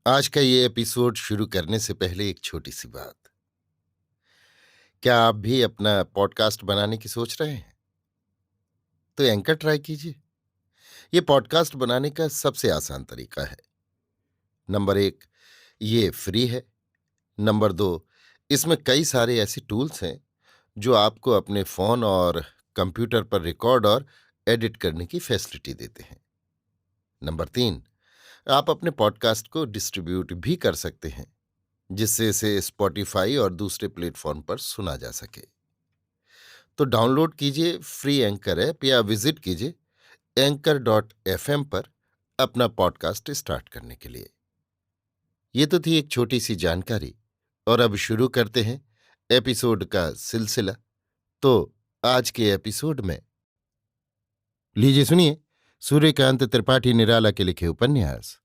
आज का ये एपिसोड शुरू करने से पहले एक छोटी सी बात। क्या आप भी अपना पॉडकास्ट बनाने की सोच रहे हैं? तो एंकर ट्राई कीजिए। ये पॉडकास्ट बनाने का सबसे आसान तरीका है। नंबर 1, ये फ्री है। नंबर 2, इसमें कई सारे ऐसे टूल्स हैं जो आपको अपने फोन और कंप्यूटर पर रिकॉर्ड और एडिट करने की फैसिलिटी देते हैं। नंबर 3, आप अपने पॉडकास्ट को डिस्ट्रीब्यूट भी कर सकते हैं, जिससे इसे स्पॉटिफाई और दूसरे प्लेटफॉर्म पर सुना जा सके। तो डाउनलोड कीजिए फ्री एंकर ऐप या विजिट कीजिए anchor.fm पर अपना पॉडकास्ट स्टार्ट करने के लिए। ये तो थी एक छोटी सी जानकारी, और अब शुरू करते हैं एपिसोड का सिलसिला। तो आज के एपिसोड में लीजिए सुनिए सूर्यकांत त्रिपाठी निराला के लिखे उपन्यास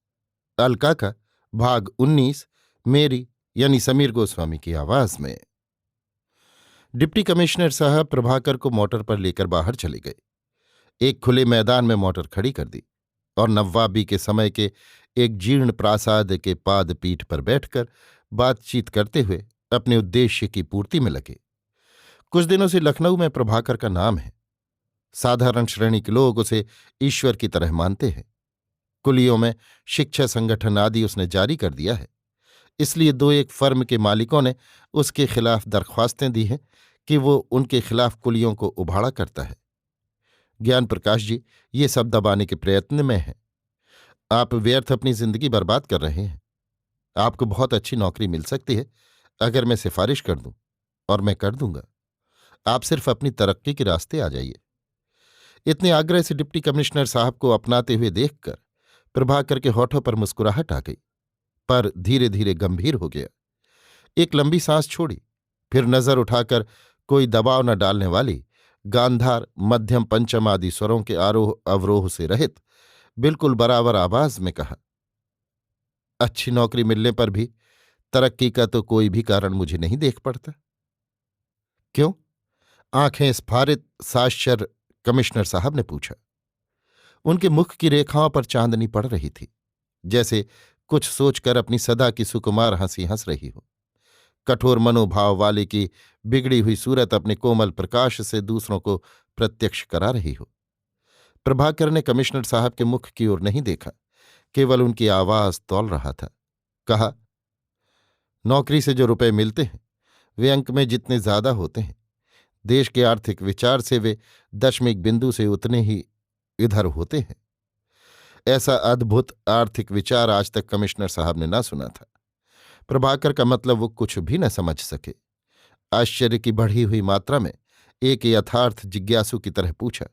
अलका का भाग 19, मेरी यानी समीर गोस्वामी की आवाज में। डिप्टी कमिश्नर साहब प्रभाकर को मोटर पर लेकर बाहर चले गए। एक खुले मैदान में मोटर खड़ी कर दी और नवाबी के समय के एक जीर्ण प्रासाद के पाद पीठ पर बैठकर बातचीत करते हुए अपने उद्देश्य की पूर्ति में लगे। कुछ दिनों से लखनऊ में प्रभाकर का नाम है। साधारण श्रेणी के लोग उसे ईश्वर की तरह मानते हैं। कुलियों में शिक्षा संगठन आदि उसने जारी कर दिया है। इसलिए दो एक फर्म के मालिकों ने उसके खिलाफ दरख्वास्तें दी हैं कि वो उनके खिलाफ कुलियों को उभाड़ा करता है। ज्ञान प्रकाश जी ये सब दबाने के प्रयत्न में हैं। आप व्यर्थ अपनी जिंदगी बर्बाद कर रहे हैं। आपको बहुत अच्छी नौकरी मिल सकती है अगर मैं सिफारिश कर दूं, और मैं कर दूंगा। आप सिर्फ अपनी तरक्की के रास्ते आ जाइए। इतने आग्रह से डिप्टी कमिश्नर साहब को अपनाते हुए देखकर प्रभाकर के होठों पर मुस्कुराहट आ गई, पर धीरे धीरे गंभीर हो गया। एक लंबी सांस छोड़ी, फिर नजर उठाकर कोई दबाव न डालने वाली गांधार मध्यम पंचम आदि स्वरों के आरोह अवरोह से रहित बिल्कुल बराबर आवाज में कहा, अच्छी नौकरी मिलने पर भी तरक्की का तो कोई भी कारण मुझे नहीं देख पड़ता। क्यों? आंखें स्फारित साश्चर्य कमिश्नर साहब ने पूछा। उनके मुख की रेखाओं पर चांदनी पड़ रही थी, जैसे कुछ सोचकर अपनी सदा की सुकुमार हंसी हंस रही हो। कठोर मनोभाव वाले की बिगड़ी हुई सूरत अपने कोमल प्रकाश से दूसरों को प्रत्यक्ष करा रही हो। प्रभाकर ने कमिश्नर साहब के मुख की ओर नहीं देखा, केवल उनकी आवाज तौल रहा था। कहा, नौकरी से जो रुपए मिलते हैं वे अंक में जितने ज्यादा होते हैं, देश के आर्थिक विचार से वे दशमिक बिंदु से उतने ही इधर होते हैं। ऐसा अद्भुत आर्थिक विचार आज तक कमिश्नर साहब ने ना सुना था। प्रभाकर का मतलब वो कुछ भी न समझ सके। आश्चर्य की बढ़ी हुई मात्रा में एक यथार्थ जिज्ञासु की तरह पूछा,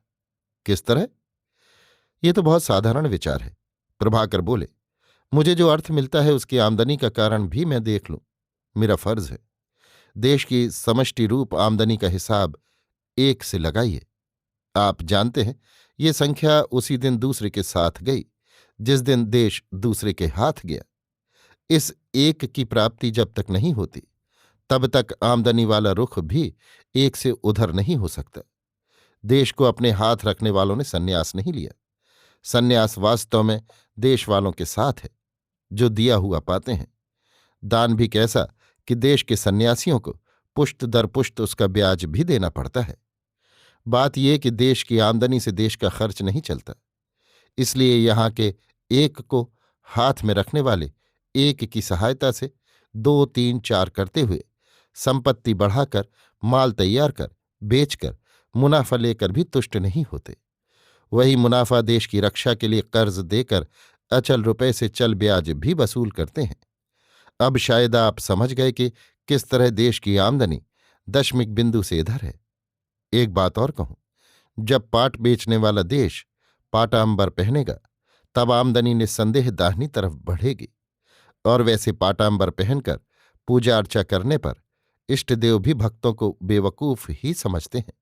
किस तरह? ये तो बहुत साधारण विचार है। प्रभाकर बोले, मुझे जो अर्थ मिलता है उसकी आमदनी का कारण भी मैं देख लूं। मेरा फर्ज है। देश की समष्टि रूप आमदनी का हिसाब एक से लगाइए। आप जानते हैं ये संख्या उसी दिन दूसरे के साथ गई जिस दिन देश दूसरे के हाथ गया। इस एक की प्राप्ति जब तक नहीं होती तब तक आमदनी वाला रुख भी एक से उधर नहीं हो सकता। देश को अपने हाथ रखने वालों ने सन्यास नहीं लिया। सन्यास वास्तव में देश वालों के साथ है, जो दिया हुआ पाते हैं। दान भी कैसा कि देश के सन्यासियों को पुष्ट दर पुष्ट उसका ब्याज भी देना पड़ता है। बात यह कि देश की आमदनी से देश का खर्च नहीं चलता। इसलिए यहाँ के एक को हाथ में रखने वाले एक की सहायता से 2, 3, 4 करते हुए संपत्ति बढ़ाकर माल तैयार कर बेचकर मुनाफा लेकर भी तुष्ट नहीं होते। वही मुनाफा देश की रक्षा के लिए कर्ज देकर अचल रुपए से चल ब्याज भी वसूल करते हैं। अब शायद आप समझ गए कि किस तरह देश की आमदनी दशमिक बिंदु से इधर है। एक बात और कहूं, जब पाट बेचने वाला देश पाटांबर पहनेगा तब आमदनी निस्संदेह दाहिनी तरफ बढ़ेगी, और वैसे पाटांबर पहनकर पूजा अर्चा करने पर इष्टदेव भी भक्तों को बेवकूफ ही समझते हैं।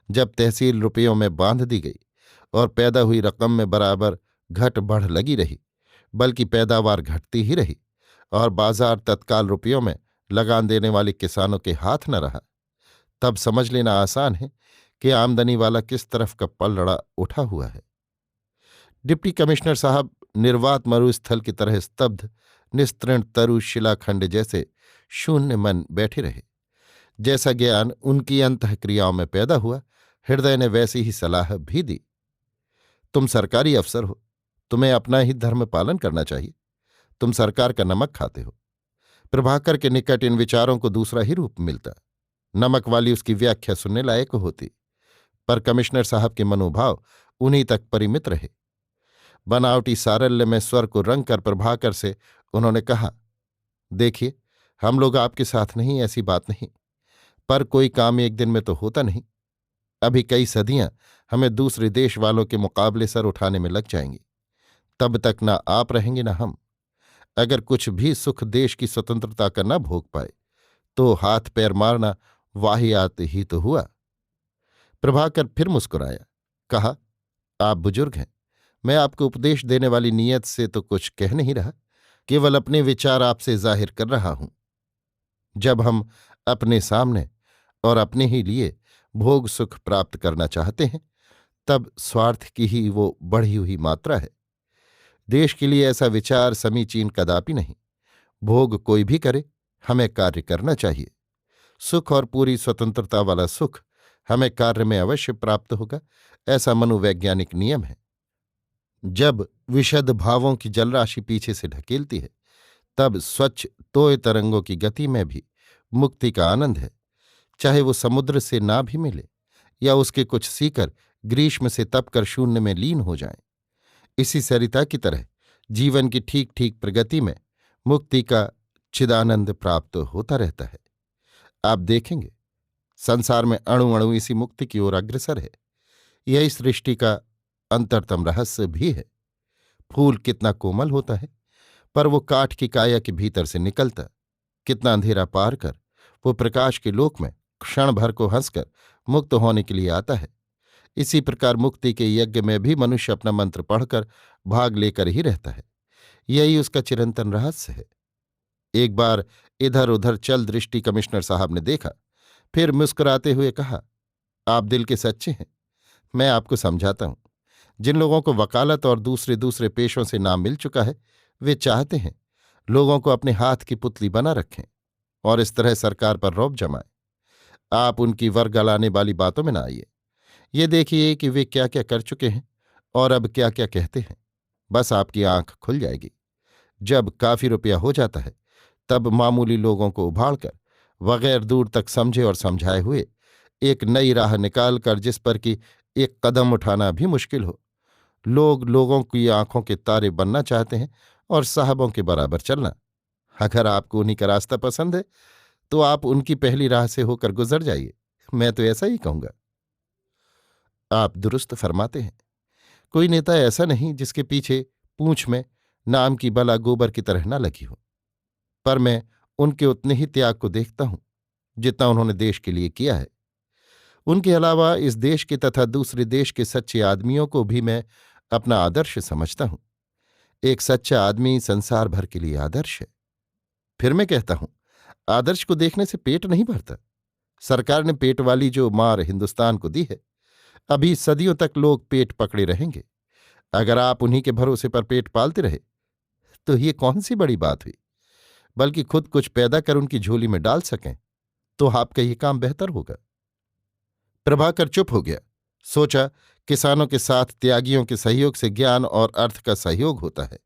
जब तहसील रुपयों में बांध दी गई और पैदा हुई रकम में बराबर घट बढ़ लगी रही, बल्कि पैदावार घटती ही रही, और बाजार तत्काल रुपयों में लगान देने वाले किसानों के हाथ न रहा, तब समझ लेना आसान है कि आमदनी वाला किस तरफ का पलड़ा उठा हुआ है। डिप्टी कमिश्नर साहब निर्वात मरुस्थल की तरह स्तब्ध निस्तृण तरु शिलाखंड जैसे शून्य मन बैठे रहे। जैसा ज्ञान उनकी अंतःक्रियाओं में पैदा हुआ, हृदय ने वैसी ही सलाह भी दी। तुम सरकारी अफसर हो, तुम्हें अपना ही धर्म पालन करना चाहिए। तुम सरकार का नमक खाते हो। प्रभाकर के निकट इन विचारों को दूसरा ही रूप मिलता। नमक वाली उसकी व्याख्या सुनने लायक होती, पर कमिश्नर साहब के मनोभाव उन्हीं तक परिमित रहे। बनावटी सारल्य में स्वर को रंग कर प्रभाकर से उन्होंने कहा, देखिए, हम लोग आपके साथ नहीं, ऐसी बात नहीं, पर कोई काम एक दिन में तो होता नहीं। अभी कई सदियां हमें दूसरे देश वालों के मुकाबले सर उठाने में लग जाएंगी। तब तक ना आप रहेंगे ना हम। अगर कुछ भी सुख देश की स्वतंत्रता का न भोग पाए तो हाथ पैर मारना वाहियात ही तो हुआ। प्रभाकर फिर मुस्कुराया, कहा, आप बुजुर्ग हैं, मैं आपको उपदेश देने वाली नीयत से तो कुछ कह नहीं रहा, केवल अपने विचार आपसे जाहिर कर रहा हूं। जब हम अपने सामने और अपने ही लिए भोग सुख प्राप्त करना चाहते हैं, तब स्वार्थ की ही वो बढ़ी हुई मात्रा है। देश के लिए ऐसा विचार समीचीन कदापि नहीं। भोग कोई भी करे, हमें कार्य करना चाहिए। सुख और पूरी स्वतंत्रता वाला सुख हमें कार्य में अवश्य प्राप्त होगा, ऐसा मनोवैज्ञानिक नियम है। जब विशद भावों की जलराशि पीछे से ढकेलती है, तब स्वच्छ तोय तरंगों की गति में भी मुक्ति का आनंद है, चाहे वो समुद्र से ना भी मिले या उसके कुछ सीकर ग्रीष्म से तपकर शून्य में लीन हो जाएं। इसी सरिता की तरह जीवन की ठीक ठीक प्रगति में मुक्ति का चिदानंद प्राप्त होता रहता है। आप देखेंगे, संसार में अणु अणु इसी मुक्ति की ओर अग्रसर है। यही सृष्टि का अंतरतम रहस्य भी है। फूल कितना कोमल होता है, पर वो काठ की काया के भीतर से निकलता, कितना अंधेरा पार कर वो प्रकाश के लोक में क्षण भर को हंसकर मुक्त होने के लिए आता है। इसी प्रकार मुक्ति के यज्ञ में भी मनुष्य अपना मंत्र पढ़कर भाग लेकर ही रहता है। यही उसका चिरंतन रहस्य है। एक बार इधर उधर चल दृष्टि कमिश्नर साहब ने देखा, फिर मुस्कुराते हुए कहा, आप दिल के सच्चे हैं। मैं आपको समझाता हूं। जिन लोगों को वकालत और दूसरे दूसरे पेशों से नाम मिल चुका है, वे चाहते हैं लोगों को अपने हाथ की पुतली बना रखें और इस तरह सरकार पर रौब जमाएं। आप उनकी वर्गलाने वाली बातों में न आइए। ये देखिए कि वे क्या क्या कर चुके हैं और अब क्या क्या कहते हैं। बस आपकी आंख खुल जाएगी। जब काफी रुपया हो जाता है, तब मामूली लोगों को उभाड़कर बगैर दूर तक समझे और समझाए हुए एक नई राह निकालकर, जिस पर कि एक कदम उठाना भी मुश्किल हो, लोग लोगों की आंखों के तारे बनना चाहते हैं और साहबों के बराबर चलना। अगर आपको उन्हीं का रास्ता पसंद है तो आप उनकी पहली राह से होकर गुजर जाइए। मैं तो ऐसा ही कहूंगा। आप दुरुस्त फरमाते हैं। कोई नेता ऐसा नहीं जिसके पीछे पूंछ में नाम की बला गोबर की तरह न लगी हो, पर मैं उनके उतने ही त्याग को देखता हूं जितना उन्होंने देश के लिए किया है। उनके अलावा इस देश के तथा दूसरे देश के सच्चे आदमियों को भी मैं अपना आदर्श समझता हूं। एक सच्चा आदमी संसार भर के लिए आदर्श है। फिर मैं कहता हूं, आदर्श को देखने से पेट नहीं भरता। सरकार ने पेट वाली जो मार हिंदुस्तान को दी है, अभी सदियों तक लोग पेट पकड़े रहेंगे। अगर आप उन्हीं के भरोसे पर पेट पालते रहे तो ये कौन सी बड़ी बात हुई, बल्कि खुद कुछ पैदा कर उनकी झोली में डाल सकें तो आपका ये काम बेहतर होगा। प्रभाकर चुप हो गया। सोचा, किसानों के साथ त्यागियों के सहयोग से ज्ञान और अर्थ का सहयोग होता है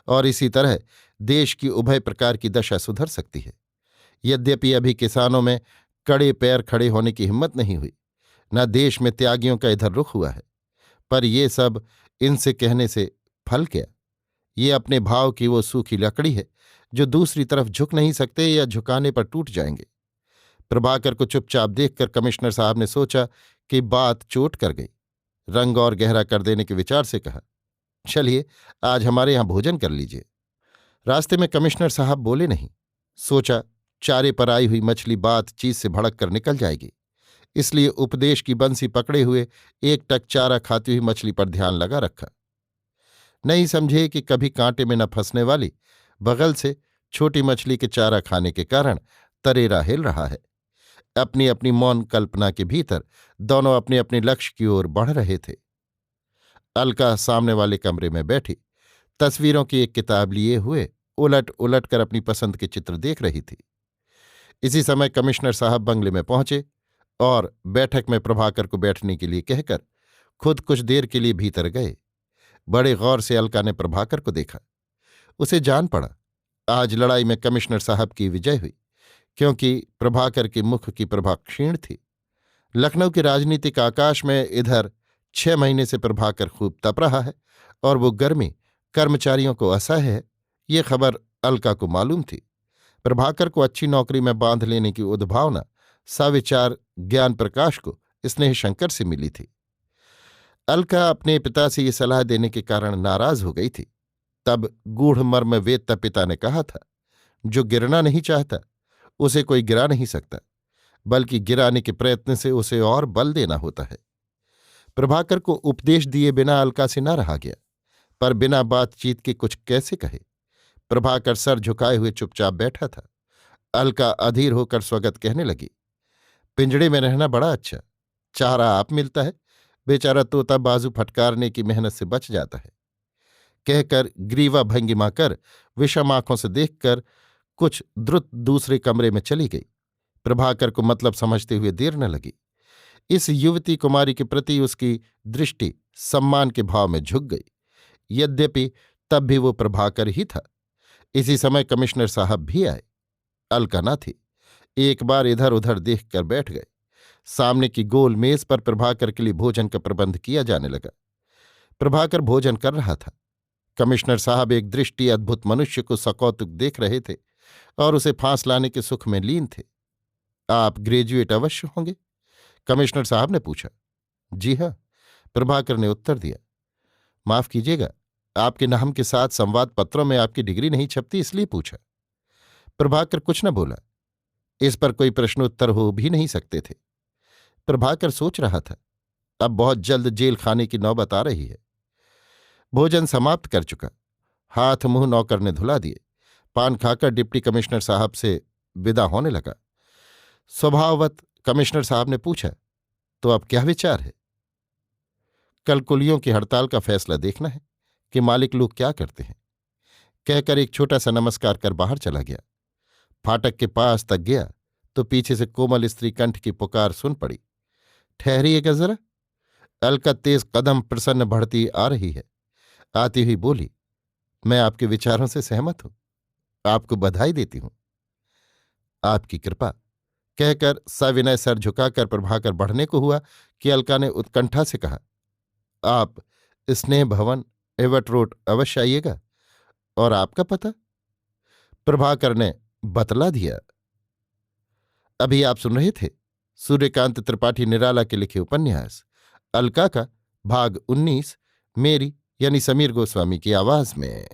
और इसी तरह देश की उभय प्रकार की दशा सुधर सकती है। यद्यपि अभी किसानों में कड़े पैर खड़े होने की हिम्मत नहीं हुई, न देश में त्यागियों का इधर रुख हुआ है, पर ये सब इनसे कहने से फल क्या। ये अपने भाव की वो सूखी लकड़ी है जो दूसरी तरफ झुक नहीं सकते या झुकाने पर टूट जाएंगे। प्रभाकर को चुपचाप देखकर कमिश्नर साहब ने सोचा कि बात चोट कर गई। रंग और गहरा कर देने के विचार से कहा, चलिए आज हमारे यहां भोजन कर लीजिए। रास्ते में कमिश्नर साहब बोले नहीं। सोचा, चारे पर आई हुई मछली बातचीत से भड़क कर निकल जाएगी, इसलिए उपदेश की बंसी पकड़े हुए एक टक चारा खाती हुई मछली पर ध्यान लगा रखा। नहीं समझे कि कभी कांटे में न फंसने वाली बगल से छोटी मछली के चारा खाने के कारण तरेरा हिल रहा है। अपनी अपनी मौन कल्पना के भीतर दोनों अपने अपने लक्ष्य की ओर बढ़ रहे थे। अलका सामने वाले कमरे में बैठी तस्वीरों की एक किताब लिए हुए उलट उलट कर अपनी पसंद के चित्र देख रही थी। इसी समय कमिश्नर साहब बंगले में पहुंचे और बैठक में प्रभाकर को बैठने के लिए कहकर खुद कुछ देर के लिए भीतर गए। बड़े गौर से अलका ने प्रभाकर को देखा। उसे जान पड़ा आज लड़ाई में कमिश्नर साहब की विजय हुई, क्योंकि प्रभाकर के मुख की प्रभा क्षीण थी। लखनऊ के राजनीतिक आकाश में इधर 6 महीने से प्रभाकर खूब तप रहा है और वो गर्मी कर्मचारियों को असह्य है, ये खबर अलका को मालूम थी। प्रभाकर को अच्छी नौकरी में बांध लेने की उद्भावना सविचार ज्ञान प्रकाश को स्नेहशंकर से मिली थी। अलका अपने पिता से ये सलाह देने के कारण नाराज हो गई थी। तब गूढ़ मर्म वेत्ता पिता ने कहा था, जो गिरना नहीं चाहता उसे कोई गिरा नहीं सकता, बल्कि गिराने के प्रयत्न से उसे और बल देना होता है। प्रभाकर को उपदेश दिए बिना अलका से न रहा गया, पर बिना बातचीत के कुछ कैसे कहे। प्रभाकर सर झुकाए हुए चुपचाप बैठा था। अलका अधीर होकर स्वगत कहने लगी, पिंजड़े में रहना बड़ा अच्छा, चारा आप मिलता है, बेचारा तोता बाजू फटकारने की मेहनत से बच जाता है। कहकर ग्रीवा भंगिमा कर विषम आंखों से देखकर कुछ द्रुत दूसरे कमरे में चली गई। प्रभाकर को मतलब समझते हुए देर न लगी। इस युवती कुमारी के प्रति उसकी दृष्टि सम्मान के भाव में झुक गई। यद्यपि तब भी वो प्रभाकर ही था। इसी समय कमिश्नर साहब भी आए। अलका न थी। एक बार इधर उधर देखकर बैठ गए। सामने की गोल मेज पर प्रभाकर के लिए भोजन का प्रबंध किया जाने लगा। प्रभाकर भोजन कर रहा था। कमिश्नर साहब एक दृष्टि अद्भुत मनुष्य को सकौतुक देख रहे थे और उसे फांस लाने के सुख में लीन थे। आप ग्रेजुएट अवश्य होंगे? कमिश्नर साहब ने पूछा। जी हाँ, प्रभाकर ने उत्तर दिया। माफ कीजिएगा, आपके नाम के साथ संवाद पत्रों में आपकी डिग्री नहीं छपती, इसलिए पूछा। प्रभाकर कुछ न बोला। इस पर कोई प्रश्नोत्तर हो भी नहीं सकते थे। प्रभाकर सोच रहा था, अब बहुत जल्द जेल खाने की नौबत आ रही है। भोजन समाप्त कर चुका। हाथ मुंह नौकर ने धुला दिए। पान खाकर डिप्टी कमिश्नर साहब से विदा होने लगा। स्वभाववत कमिश्नर साहब ने पूछा, तो अब क्या विचार है? कल कुलियों की हड़ताल का फैसला देखना है कि मालिक लोग क्या करते हैं। कहकर एक छोटा सा नमस्कार कर बाहर चला गया। फाटक के पास तक गया तो पीछे से कोमल स्त्री कंठ की पुकार सुन पड़ी। ठहरिएगा जरा। अलका तेज कदम प्रसन्न बढ़ती आ रही है। आती हुई बोली, मैं आपके विचारों से सहमत हूं, आपको बधाई देती हूं। आपकी कृपा। कहकर सविनय सर झुकाकर प्रभाकर बढ़ने को हुआ कि अलका ने उत्कंठा से कहा, आप स्नेह भवन एवट रोड अवश्य आइएगा। और आपका पता? प्रभाकर ने बतला दिया। अभी आप सुन रहे थे सूर्यकांत त्रिपाठी निराला के लिखे उपन्यास अलका का भाग 19 मेरी यानी समीर गोस्वामी की आवाज में।